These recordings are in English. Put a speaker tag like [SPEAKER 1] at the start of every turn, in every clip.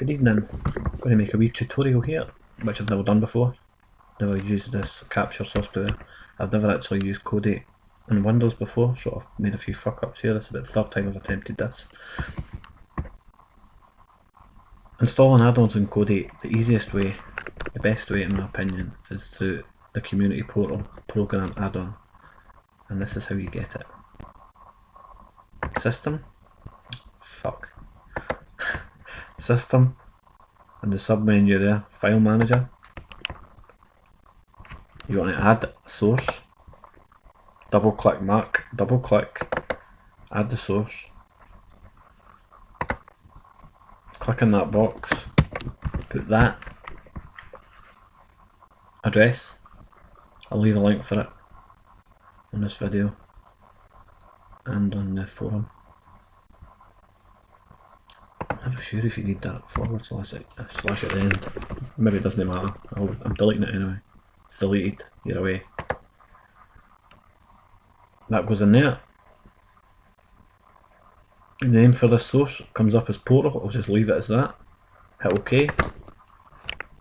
[SPEAKER 1] Good evening. I'm going to make a wee tutorial here, which I've never done before. Never used this capture software. I've never actually used Codate in Windows before, so I've made a few fuck ups here. This is about the third time I've attempted this. Installing add-ons in Codate, the easiest way, the best way in my opinion, is through the community portal program add-on. And this is how you get it. System. Fuck. System. And the sub menu there, File Manager. You want to add source. Double click mark, double click, add the source. Click in that box, put that address. I'll leave a link for it on this video and on the forum. I'm never sure if you need that forward slash at the end. Maybe it doesn't matter. I'm deleting it anyway. It's deleted, you're away. That goes in there. The name for this source comes up as portal. I'll just leave it as that. Hit OK.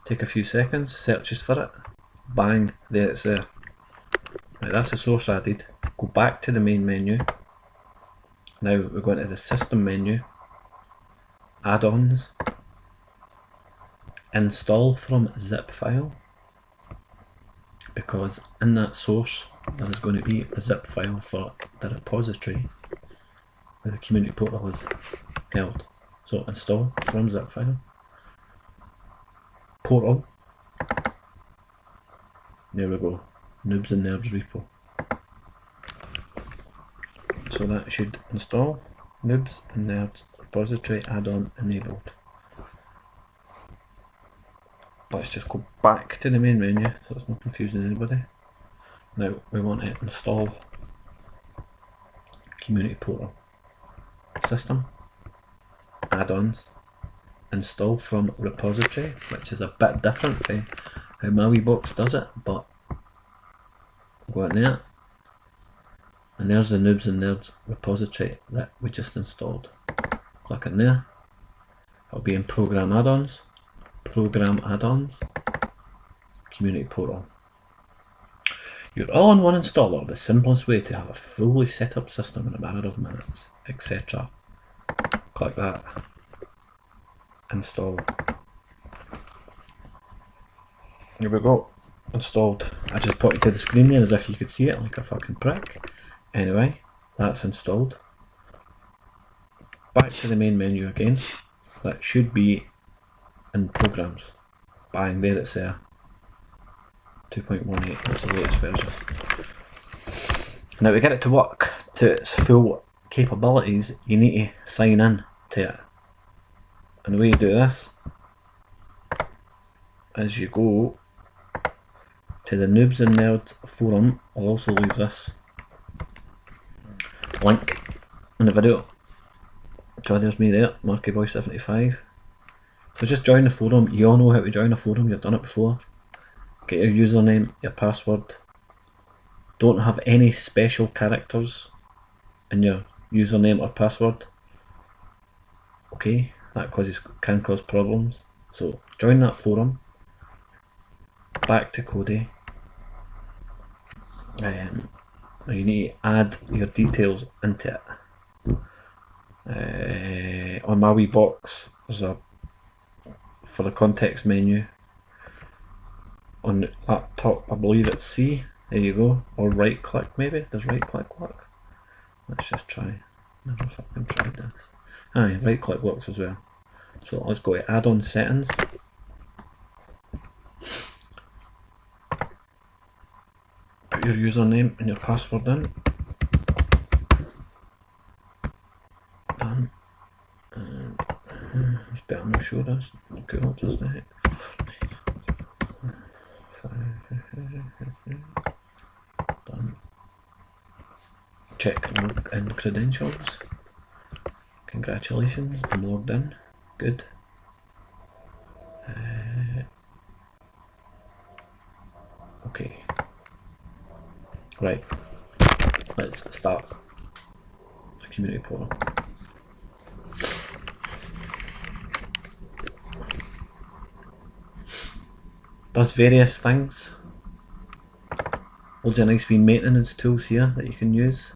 [SPEAKER 1] Take a few seconds, searches for it. Bang, there it's there. Right, that's the source added. Go back to the main menu. Now we're going to the system menu. Add-ons. Install from zip file. Because in that source there is going to be a zip file for the repository where the community portal is held. So install from zip file. Portal. There we go. Noobs and Nerds repo. So that should install. Noobs and Nerds repository add-on enabled. Let's just go back to the main menu so it's not confusing anybody. Now we want to install community portal. System, add-ons, install from repository, which is a bit different from how my wee box does it, but go in there and there's the Noobs and Nerds repository that we just installed. Click in there, it'll be in program add-ons, community portal. Your all-in-one installer, the simplest way to have a fully set up system in a matter of minutes, etc. Click that. Install. Here we go. Installed. I just put it to the screen there as if you could see it like a fucking prick. Anyway, that's installed. Back to the main menu again. That should be in programs. Bang, there it's there. 2.18, that's the latest version. Now to get it to work to its full capabilities, you need to sign in to it. And the way you do this is you go to the Noobs and Nerds forum. I'll also leave this link in the video. So there's me there, MarkyBoy75. So just join the forum. You all know how to join a forum, you've done it before. Get your username, your password. Don't have any special characters in your username or password. Okay, that can cause problems. So join that forum. Back to Codate. You need to add your details into it. On my wee box, there's a for the context menu. On up top, I believe it's C. There you go. Or right click maybe. Does right click work? Let's just try. Never fucking tried this. Aye, right click works as well. So let's go to add-on settings. Put your username and your password in. Done. It's better not show this. Cool, doesn't it? Done. Check login credentials. Congratulations, I'm logged in. Good. Okay. Right. Let's start a community portal. Does various things. Loads of nice wee maintenance tools here that you can use.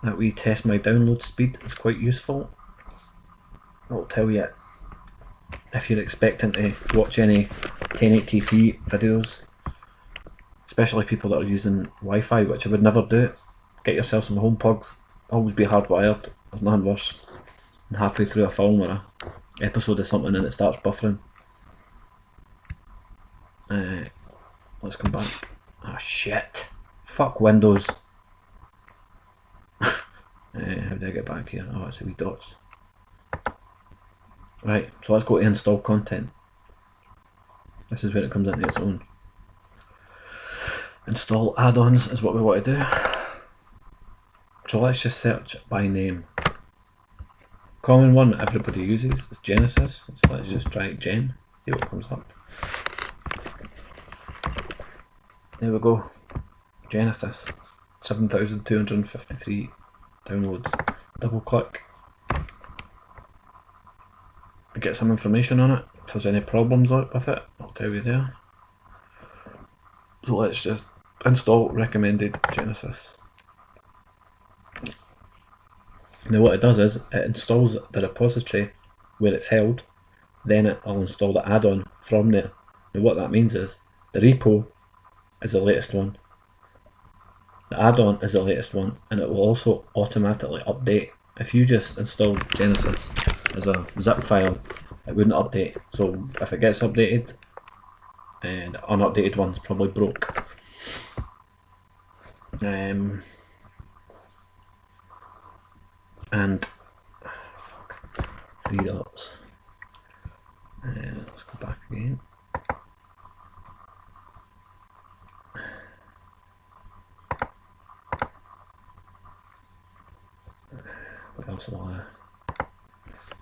[SPEAKER 1] That wee test my download speed is quite useful. It'll tell you if you're expecting to watch any 1080p videos, especially people that are using Wi-Fi, which I would never do. Get yourself some home plugs, always be hardwired. There's nothing worse than halfway through a film or a episode of something and it starts buffering. Let's come back. Ah, shit. Fuck Windows. How do I get back here? Oh, it's the wee dots. Right, so let's go to install content. This is where it comes into its own. Install add-ons is what we want to do. So let's just search by name. Common one that everybody uses is Genesis. So let's just try Gen, see what comes up. There we go. Genesis. 7,253 downloads. Double click. Get some information on it. If there's any problems with it, I'll tell you there. So let's just install recommended Genesis. Now what it does is it installs the repository where it's held, then it'll install the add-on from there. Now what that means is the repo is the latest one, the add-on is the latest one, and it will also automatically update. If you just install Genesis as a zip file, it wouldn't update. So if it gets updated, and the unupdated one's probably broke. And fuck, 3 dots. Let's go back again. What else will I?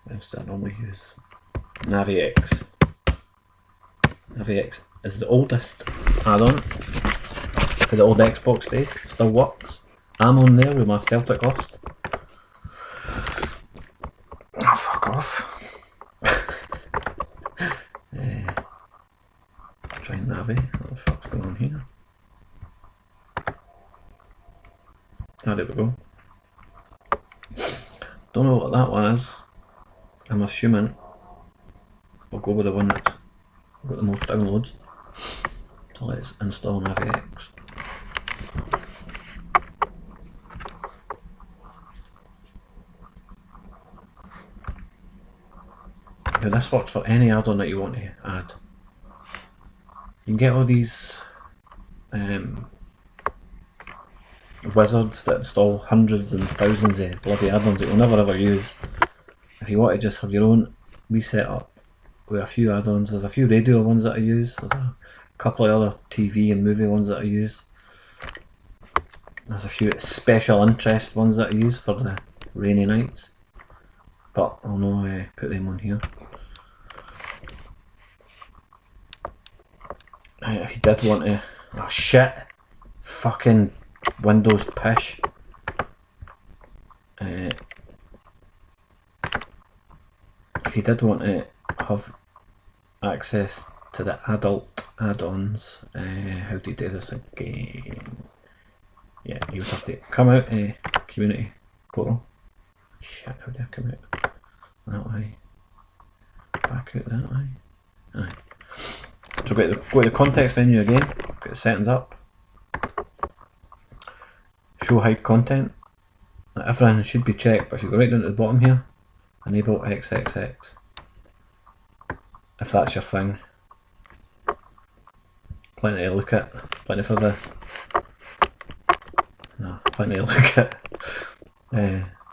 [SPEAKER 1] What else do I normally use? NaviX. NaviX is the oldest add-on for the old Xbox days. It still works. I'm on there with my Celtic host. Oh, fuck off. Try Navi. What the fuck's going on here? Ah, there we go. Don't know what that one is. I'm assuming we'll go with the one that's got the most downloads. So let's install NaviX. Now this works for any add-on that you want to add. You can get all these wizards that install hundreds and thousands of bloody add-ons that you'll never ever use. If you want to just have your own wee setup with a few add-ons, there's a few radio ones that I use, there's a couple of other TV and movie ones that I use, there's a few special interest ones that I use for the rainy nights, but I'll not put them on here. If you did want to, oh shit, fucking Windows pish. If you did want to have access to the adult add-ons, how do you do this again? Yeah, you would have to come out community portal. Shit, how do I come out? That way. Back out that way. Aye. So go to the context menu again, get the settings up. Show hide content. Now, everything should be checked, but if you go right down to the bottom here, enable XXX. If that's your thing. Plenty to look at. Plenty for the... No, plenty to look at.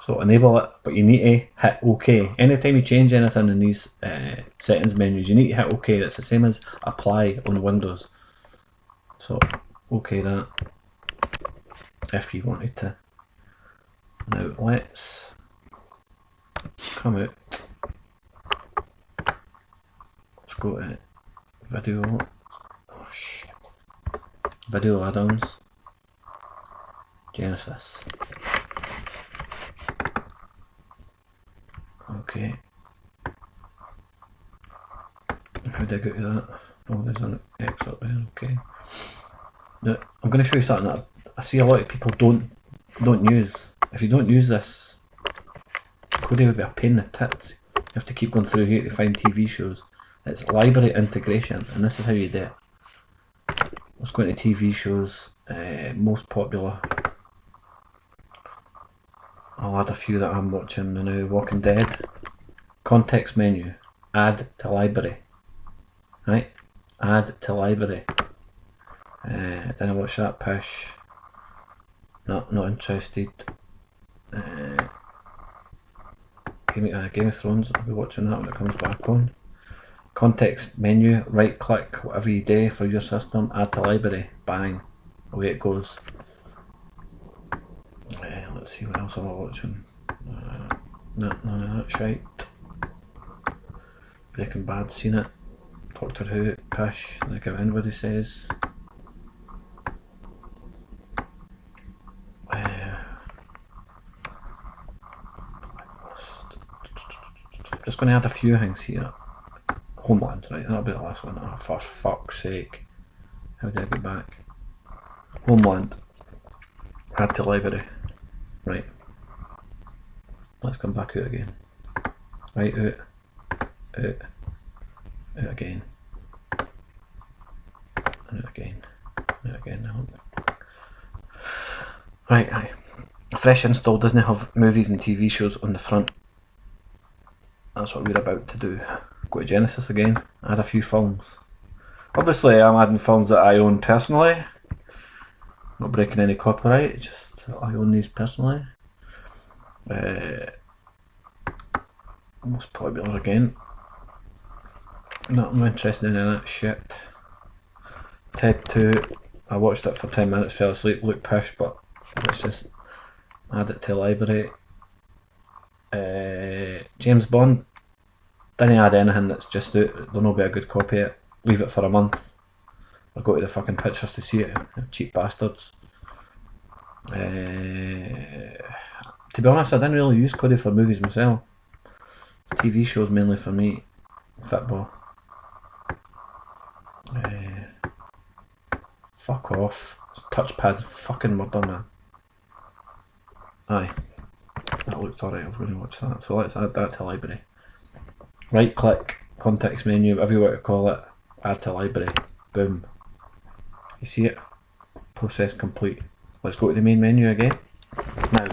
[SPEAKER 1] So enable it, but you need to hit OK. Anytime you change anything in these settings menus, you need to hit OK. That's the same as apply on Windows. So OK that, if you wanted to. Now let's come out. Let's go to video. Oh shit. Video add-ons. Genesis. Okay. How do I go to that? Oh, there's an X up there, okay. Now, I'm going to show you something that I see a lot of people don't use. If you don't use this, Cody would be a pain in the tits. You have to keep going through here to find TV shows. It's library integration, and this is how you do it. Let's go into TV shows, most popular. I'll add a few that I'm watching now. Walking Dead. Context menu. Add to library. Right? Add to library. Then I watch that pish. Not interested. Game of Thrones, I'll be watching that when it comes back on. Context menu, right click, whatever you do for your system, add to library, bang, away it goes. Let's see what else am I watching. No, none of that shite. Breaking Bad, seen it. Doctor Who, pish, like how anybody says. Just going to add a few things here. Homeland, right, that'll be the last one. Oh, for fuck's sake. How do I get back? Homeland. Add to library. Right. Let's come back out again. Right, out again. And out again. Out again now. Right, aye. A fresh install doesn't have movies and TV shows on the front. That's what we're about to do. Go to Genesis again, add a few films. Obviously I'm adding films that I own personally. Not breaking any copyright, just I own these personally. Most popular again. Not interested in any of that shit. Ted 2, I watched it for 10 minutes, fell asleep, looked pish, but let's just add it to library. James Bond, didn't add anything that's just out, there'll not be a good copy of it. Leave it for a month. I'll go to the fucking pictures to see it, cheap bastards. To be honest, I didn't really use Cody for movies myself. TV shows mainly for me. Football. Fuck off. Touchpad's fucking murder, man. Aye. That looked alright, I've really watched that. So let's add that to library. Right click, context menu, whatever you want to call it, add to library. Boom. You see it? Process complete. Let's go to the main menu again. Now,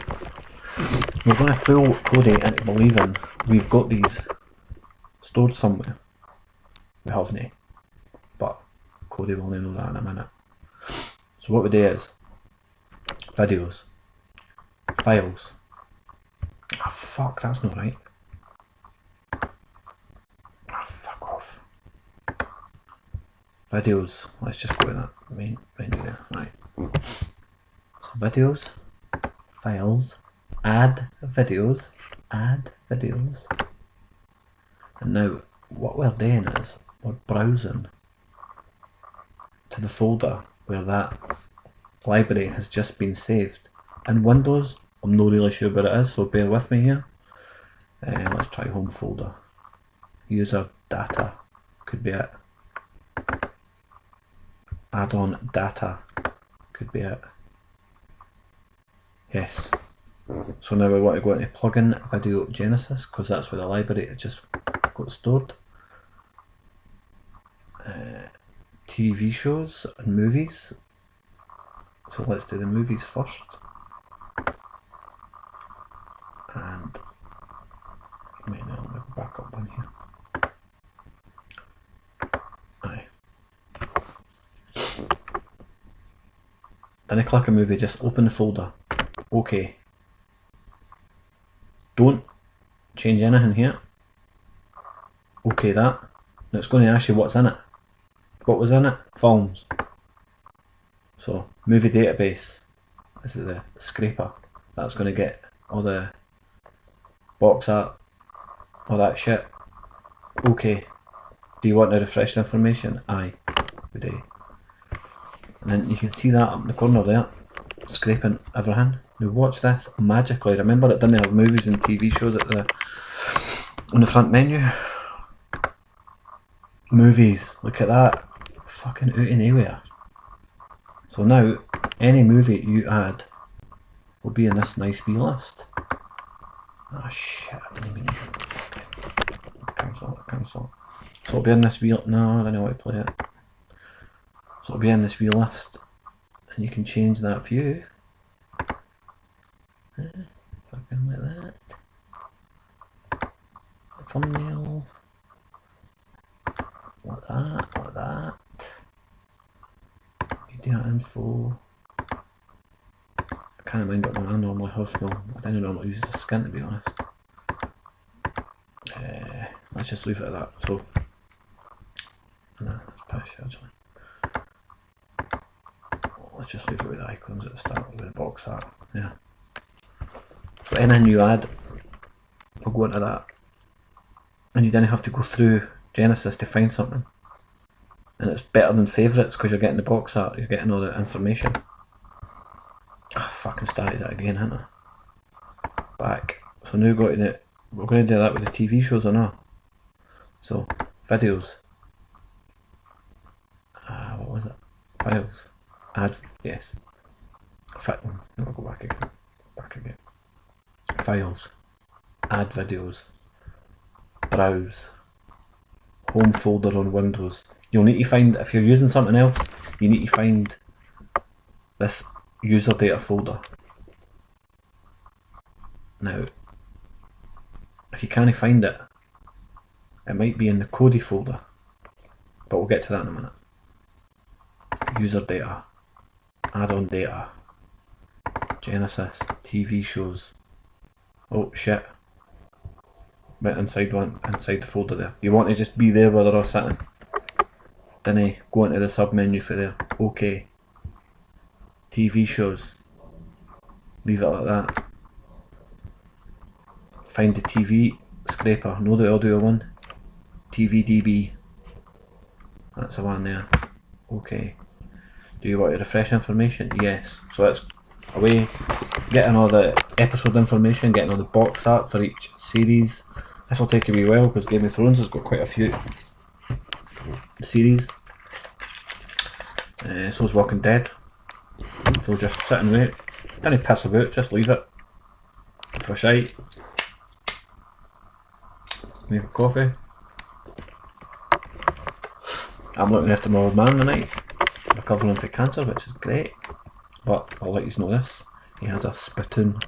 [SPEAKER 1] we're going to fool Cody into believing we've got these stored somewhere. We haven't, but Cody will only know that in a minute. So what we do is, videos, files. Ah fuck, that's not right. Ah fuck off. Videos, let's just go to that main menu there, right. So videos, files, add videos. And now what we're doing is we're browsing to the folder where that library has just been saved. In Windows, I'm not really sure where it is, so bear with me here. Let's try home folder. User data could be it. Add-on data could be it. Yes. So now we want to go into plugin video Genesis because that's where the library just got stored. TV shows and movies. So let's do the movies first. And maybe I'll go back up on here. Aye. Then I click a movie, just open the folder. Okay. Don't change anything here. Okay that. Now it's going to ask you what's in it. What was in it? Films. So, movie database. This is the scraper. That's going to get all the box art, all that shit. Okay. Do you want to refresh the information? Aye. We do. And then you can see that up in the corner there. Scraping everything. Now watch this magically. Remember it didn't have movies and TV shows on the front menu. Movies. Look at that. fucking out and anywhere. So now, any movie you add will be in this nice wee list. Ah shit, I didn't mean it. Cancel it, cancel it. So it'll be in this wee, no, I don't know how to play it. So it'll be in this wee list, and you can change that view. Fucking like that. Thumbnail. Like that, like that. Media info. I can't mind what one I normally have, no. I don't normally use the skin, to be honest. Let's just leave it at that. So, no, that's pish actually. Let's just leave it with the icons at the start, with the box art. Yeah. So anything you add will go into that. And you didn't have to go through Genesis to find something. And it's better than favourites because you're getting the box art, you're getting all the information. Ah, fucking started that again, haven't I? Back. So now we're going to do that with the TV shows or not. So, videos. What was it? Files. Add, yes. I'll go back again. Files. Add videos. Browse. Home folder on Windows. You'll need to find, if you're using something else, you need to find this user data folder. Now, if you can't find it, it might be in the Kodi folder, but we'll get to that in a minute. User data, add-on data, Genesis, TV shows. Oh shit. Right inside the folder there. You want to just be there where they're all sitting. Then go into the sub menu for there. Okay. TV shows. Leave it like that. Find the TV scraper, no the audio one. TVDB. That's the one there. Okay. Do you want to refresh information? Yes. So that's away. Getting all the episode information, getting all the box art for each series. This will take a wee while because Game of Thrones has got quite a few series. So is Walking Dead. So just sit and wait. Don't piss about, just leave it. For shite. Make a coffee. I'm looking after my old man tonight, recovering from cancer, which is great. But I'll let you know this. He has a spittoon.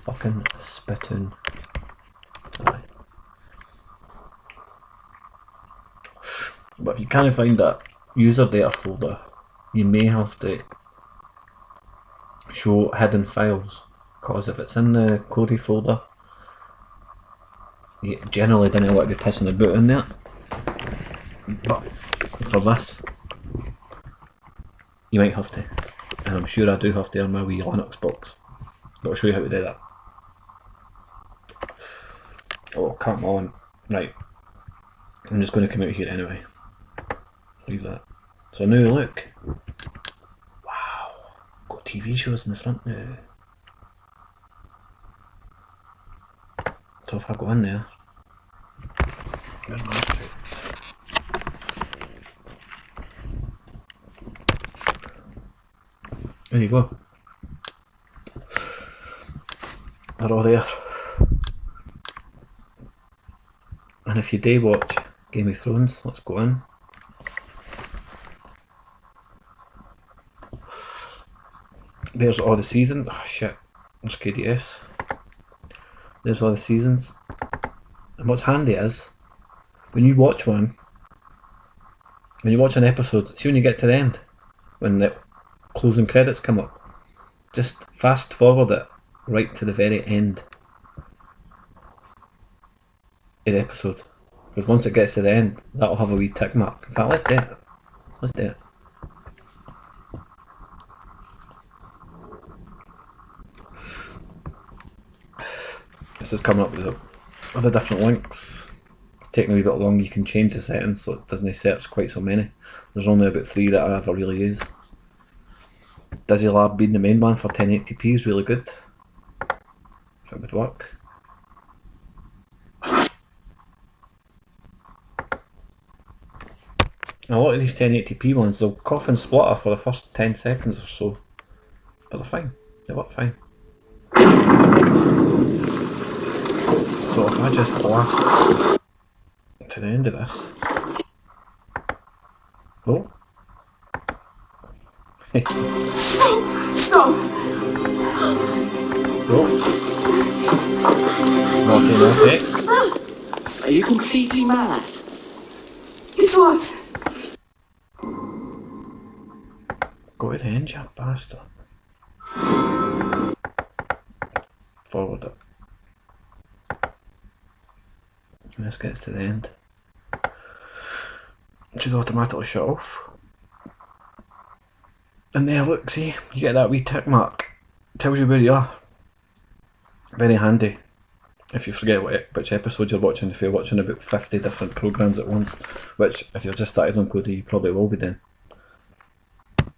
[SPEAKER 1] Fucking spittoon. Aye. But if you can't find that user data folder, you may have to show hidden files, because if it's in the Kodi folder, you generally don't want to be pissing about in there. But for this, you might have to, and I'm sure I do have to on my wee Linux box. But I'll show you how to do that. Oh, come on. Right. I'm just going to come out here anyway. Leave that. So now look. Wow. Got TV shows in the front now. So if I go in there. Where's my mouse? There you go. They're all there. And if you do watch Game of Thrones, let's go in. There's all the seasons. Oh shit, there's KDS. There's all the seasons. And what's handy is, when you watch one, when you watch an episode, see when you get to the end, when the closing credits come up, just fast forward it right to the very end of the episode. Because once it gets to the end, that'll have a wee tick mark. In fact, let's do it. Let's do it. This is coming up with other different links. Taking a wee bit long, you can change the settings so it doesn't search quite so many. There's only about 3 that I ever really use. Dizzy Lab being the main one for 1080p is really good. If it would work. A lot of these 1080p ones, they'll cough and splutter for the first 10 seconds or so, but they're fine. They work fine. So if I just blast to the end of this. Oh.
[SPEAKER 2] Stop!
[SPEAKER 1] Oh. Okay.
[SPEAKER 2] Are you completely mad? It's what?
[SPEAKER 1] Go to the end, you bastard. Forward it. And this gets to the end. It should automatically shut off. And there, look, see, you get that wee tick mark. It tells you where you are. Very handy. If you forget which episode you're watching, if you're watching about 50 different programmes at once, which if you're just started on Cody, you probably will be doing.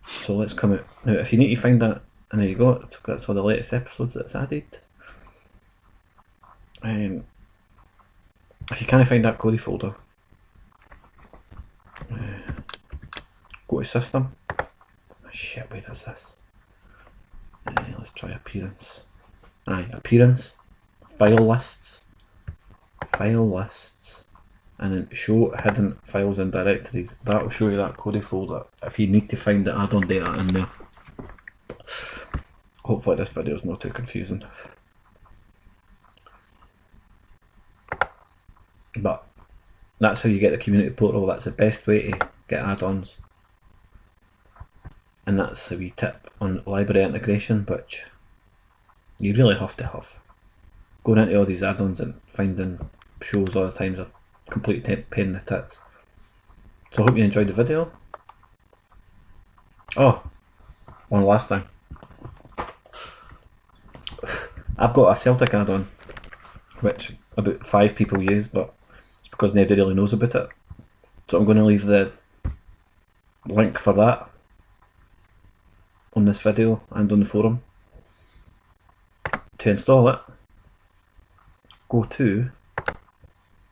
[SPEAKER 1] So let's come out. Now, if you need to find that, and there you go, that's all the latest episodes that's added. If you can't find that Cody folder, go to System. Oh, shit, where is this? Let's try Appearance. Appearance, File Lists, and then Show Hidden Files and Directories. That will show you that Cody folder if you need to find the add-on data in there. Hopefully this video is not too confusing. But that's how you get the community portal. That's the best way to get add-ons. And that's a wee tip on library integration, which you really have to have. Going into all these add-ons and finding shows all the time is a complete pain in the tits. So I hope you enjoyed the video. Oh, one last thing. I've got a Celtic add-on, which about 5 people use, but it's because nobody really knows about it. So I'm going to leave the link for that on this video and on the forum. To install it, go to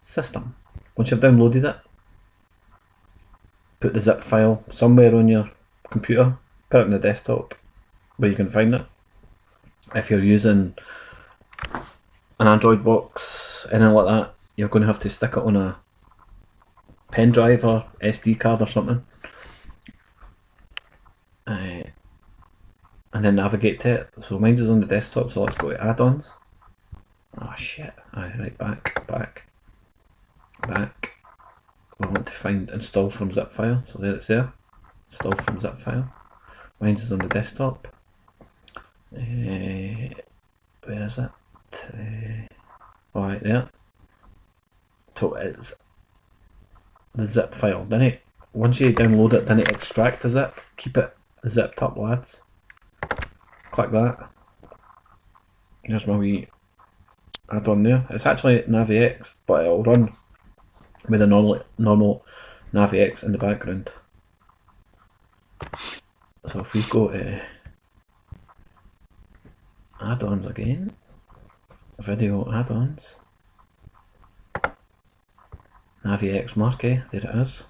[SPEAKER 1] System. Once you've downloaded it, put the zip file somewhere on your computer, put it on the desktop where you can find it. If you're using an Android box, anything like that, you're going to have to stick it on a pen drive or SD card or something, and then navigate to it. So mine is on the desktop, so let's go to add-ons. Oh shit, right, back. We want to find install from zip file, so there it's there, install from zip file. Mine is on the desktop. Where is it? Right there. So it's the zip file. Once you download it, then it extract the zip. Keep it zipped up, lads. Click that. There's my wee add-on there. It's actually NaviX, but it'll run with a normal NaviX in the background. So if we go to add-ons again, video add-ons, NaviX Marquee, there it is.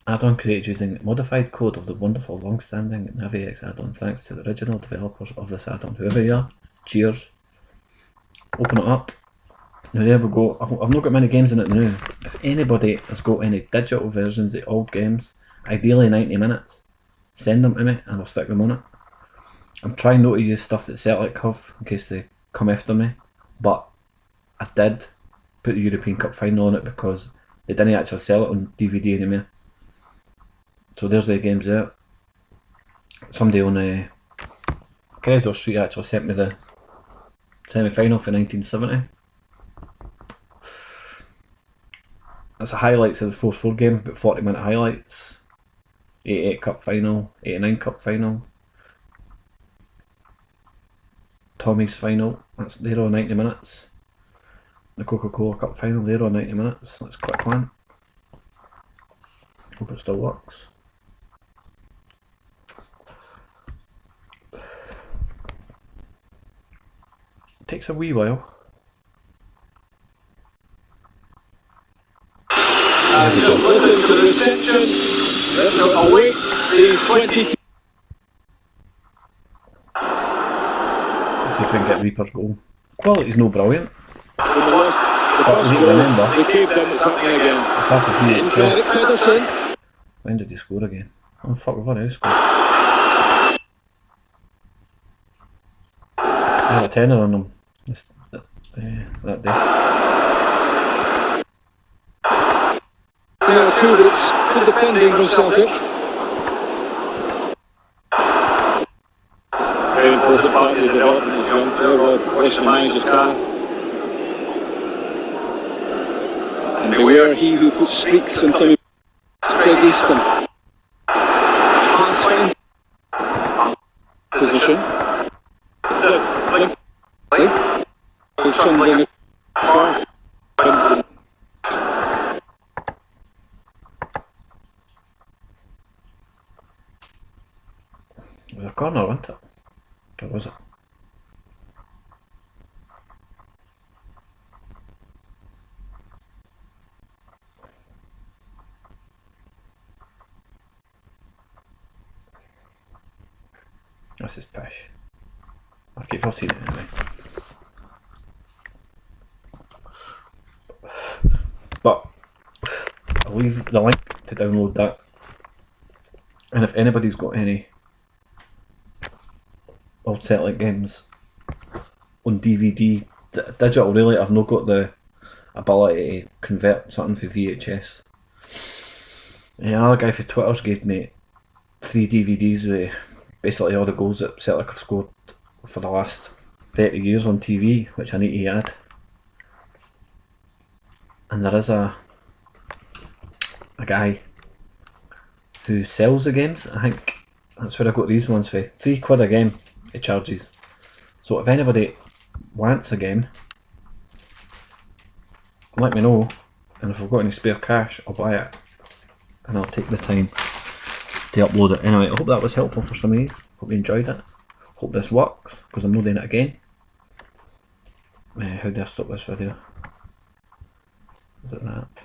[SPEAKER 1] Add-on created using modified code of the wonderful long-standing NaviX add-on, thanks to the original developers of this add-on, whoever you are. Cheers. Open it up. Now there we go. I've not got many games in it now. If anybody has got any digital versions of old games, ideally 90 minutes, send them to me and I'll stick them on it. I'm trying not to use stuff that Celtic have in case they come after me, but I did put the European Cup final on it because they didn't actually sell it on DVD anymore. So there's the games there. Somebody on Corridor Street actually sent me the semi-final for 1970. That's the highlights of the 4-4 game, about 40-minute highlights. 88 Cup final, 89 Cup final, Tommy's final, they're all 90 minutes. The Coca-Cola Cup final, they're all 90 minutes. Let's click one. Hope it still works. It takes a wee while.
[SPEAKER 3] reception. Let's await these 22.
[SPEAKER 1] Let's see if we can get Reaper's goal. Quality's no brilliant.
[SPEAKER 3] When they lost the
[SPEAKER 1] But
[SPEAKER 3] first
[SPEAKER 1] we need to
[SPEAKER 3] goal,
[SPEAKER 1] remember,
[SPEAKER 3] they caved in at something again.
[SPEAKER 1] it's half a
[SPEAKER 3] In for Eric
[SPEAKER 1] VHS.
[SPEAKER 3] Pedersen.
[SPEAKER 1] When did he score again? Oh fuck, we've already scored. There's a tenner on them. That day.
[SPEAKER 3] There was two, but it's good defending from Celtic. Very important part of the development of young player, Western manager's car. And beware he who puts streaks on Timmy. Craig Easton. Pass fine. Position. He's trundling it far.
[SPEAKER 1] It was a corner, wasn't it? Or was it? This is pish. I'll keep on seeing it anyway. But I'll leave the link to download that. And if anybody's got any old Celtic games on DVD, digital really, I've not got the ability to convert something for VHS. Another guy for Twitter's gave me 3 DVDs with basically all the goals that Celtic have scored for the last 30 years on TV, which I need to add. And there is a guy who sells the games. I think that's where I got these ones for. £3 a game he charges. So if anybody wants a game, let me know, and if I've got any spare cash I'll buy it and I'll take the time to upload it. Anyway, I hope that was helpful for some of these. Hope you enjoyed it. Hope this works, because I'm not doing it again. How do I stop this video? Is it that?